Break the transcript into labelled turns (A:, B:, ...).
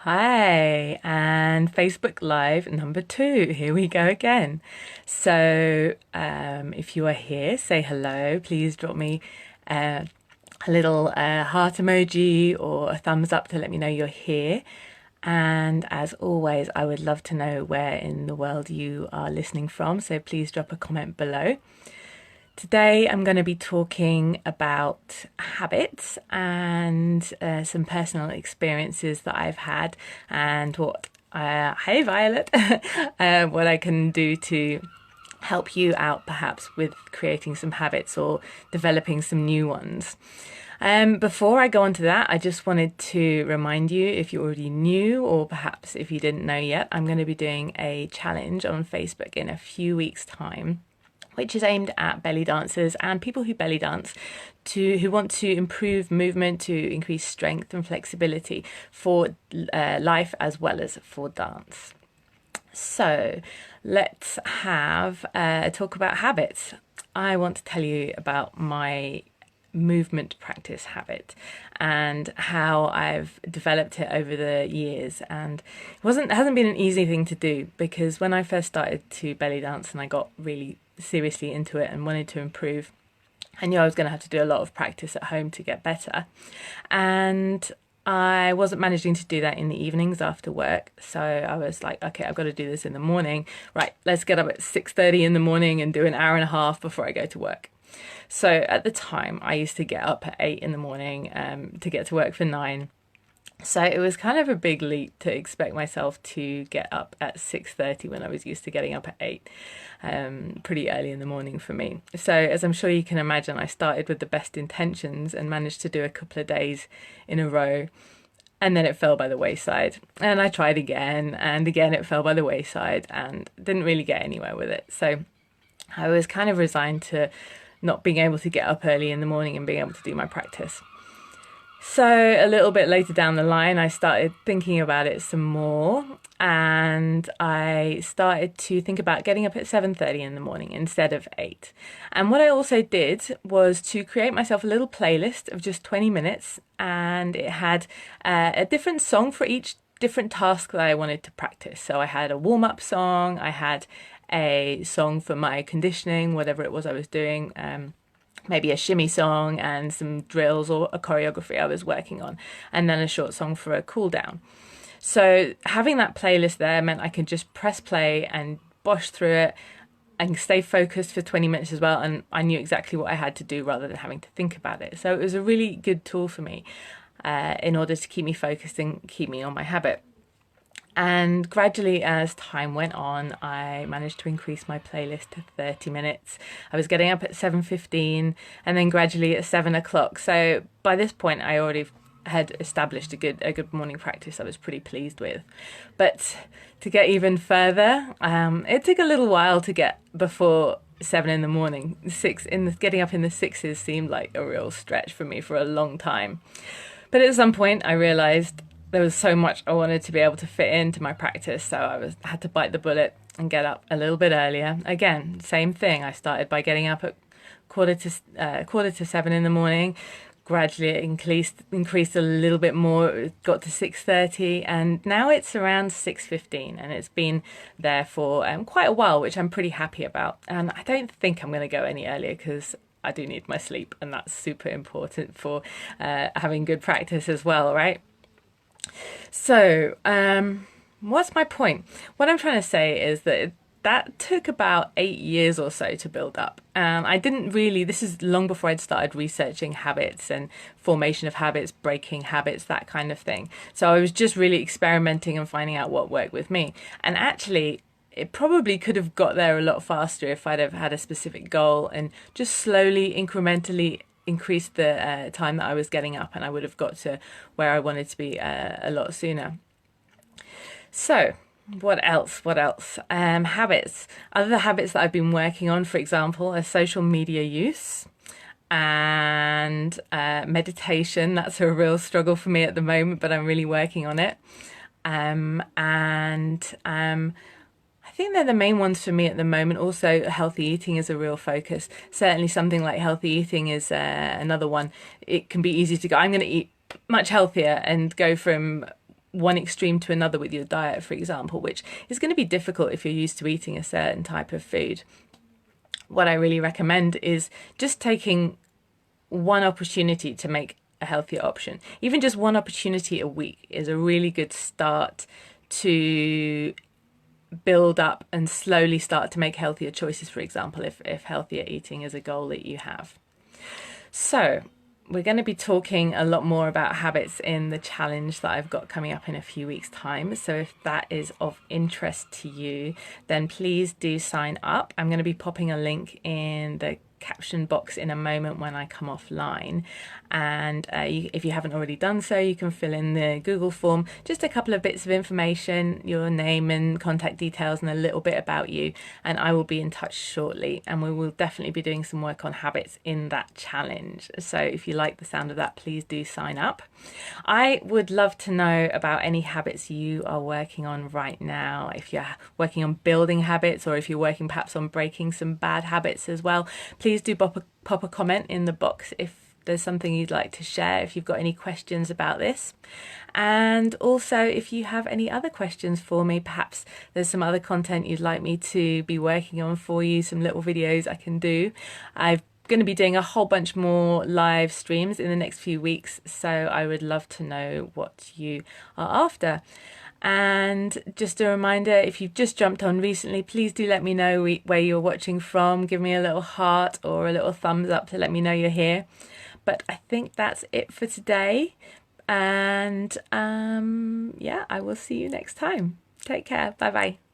A: Hi, and Facebook Live number two. Here we go again. If you are here, say hello. Please drop me uh, a little heart emoji or a thumbs up to let me know you're here. And as always, I would love to know where in the world you are listening from. So please drop a comment below. Today, I'm going to be talking about habits and some personal experiences that I've had and hey Violet, what I can do to help you out perhaps with creating some habits or developing some new ones. Before I go on to that, I just wanted to remind you, if you already knew or perhaps if you didn't know yet, I'm going to be doing a challenge on Facebook in a few weeks' time, which is aimed at belly dancers and people who belly dance who want to improve movement, to increase strength and flexibility for life as well as for dance. So let's have a talk about habits. I want to tell you about my movement practice habit and how I've developed it over the years. And it hasn't been an easy thing to do, because when I first started to belly dance and I got really seriously into it and wanted to improve, I knew I was going to have to do a lot of practice at home to get better. And I wasn't managing to do that in the evenings after work. So I was like, okay, I've got to do this in the morning. Right, let's get up at 6:30 in the morning and do an hour and a half before I go to work. So at the time, I used to get up at 8 in the morning to get to work for 9. So it was kind of a big leap to expect myself to get up at 6:30 when I was used to getting up at 8. Pretty early in the morning for me. So as I'm sure you can imagine, I started with the best intentions and managed to do a couple of days in a row. And then it fell by the wayside. And I tried again, and again it fell by the wayside, and didn't really get anywhere with it. So I was kind of resigned to not being able to get up early in the morning and being able to do my practice. So a little bit later down the line, I started thinking about it some more, and I started to think about getting up at 7:30 in the morning instead of 8. And what I also did was to create myself a little playlist of just 20 minutes, and it had a different song for each different task that I wanted to practice. So I had a warm-up song, I had a song for my conditioning, whatever it was I was doing, maybe a shimmy song and some drills or a choreography I was working on, and then a short song for a cool down. So having that playlist there meant I could just press play and bosh through it and stay focused for 20 minutes as well, and I knew exactly what I had to do rather than having to think about it. So it was a really good tool for me in order to keep me focused and keep me on my habit. And gradually, as time went on, I managed to increase my playlist to 30 minutes. I was getting up at 7:15 and then gradually at 7 o'clock. So by this point, I already had established a good morning practice I was pretty pleased with. But to get even further, it took a little while to get before 7 in the morning. Getting up in the sixes seemed like a real stretch for me for a long time. But at some point, I realized there was so much I wanted to be able to fit into my practice, so I had to bite the bullet and get up a little bit earlier. Again, same thing. I started by getting up at quarter to 7 in the morning. Gradually, it increased a little bit more. It got to 6:30, and now it's around 6:15, and it's been there for quite a while, which I'm pretty happy about. And I don't think I'm going to go any earlier because I do need my sleep, and that's super important for having good practice as well, right? So, what's my point? What I'm trying to say is that took about 8 years or so to build up. I didn't really, this is long before I'd started researching habits and formation of habits, breaking habits, that kind of thing. So I was just really experimenting and finding out what worked with me. And actually, it probably could have got there a lot faster if I'd have had a specific goal and just slowly, incrementally increased the time that I was getting up, and I would have got to where I wanted to be a lot sooner. So what else? Habits. Other habits that I've been working on, for example, are social media use and meditation. That's a real struggle for me at the moment, but I'm really working on it. I think they're the main ones for me at the moment. Also, healthy eating is a real focus. Certainly something like healthy eating is another one. It can be easy to go, I'm going to eat much healthier, and go from one extreme to another with your diet, for example, which is going to be difficult if you're used to eating a certain type of food. What I really recommend is just taking one opportunity to make a healthier option. Even just one opportunity a week is a really good start to build up and slowly start to make healthier choices, for example, if healthier eating is a goal that you have. So we're going to be talking a lot more about habits in the challenge that I've got coming up in a few weeks' time. So if that is of interest to you, then please do sign up. I'm going to be popping a link in the caption box in a moment when I come offline, and if you haven't already done so, you can fill in the Google form, just a couple of bits of information, your name and contact details and a little bit about you, and I will be in touch shortly, and we will definitely be doing some work on habits in that challenge. So if you like the sound of that, please do sign up. I would love to know about any habits you are working on right now, if you're working on building habits or if you're working perhaps on breaking some bad habits as well. Please do pop a comment in the box if there's something you'd like to share, if you've got any questions about this. And also, if you have any other questions for me, perhaps there's some other content you'd like me to be working on for you, some little videos I can do. I'm going to be doing a whole bunch more live streams in the next few weeks, so I would love to know what you are after. And just a reminder, if you've just jumped on recently, please do let me know where you're watching from. Give me a little heart or a little thumbs up to let me know you're here. But I think that's it for today. And yeah, I will see you next time. Take care. Bye bye.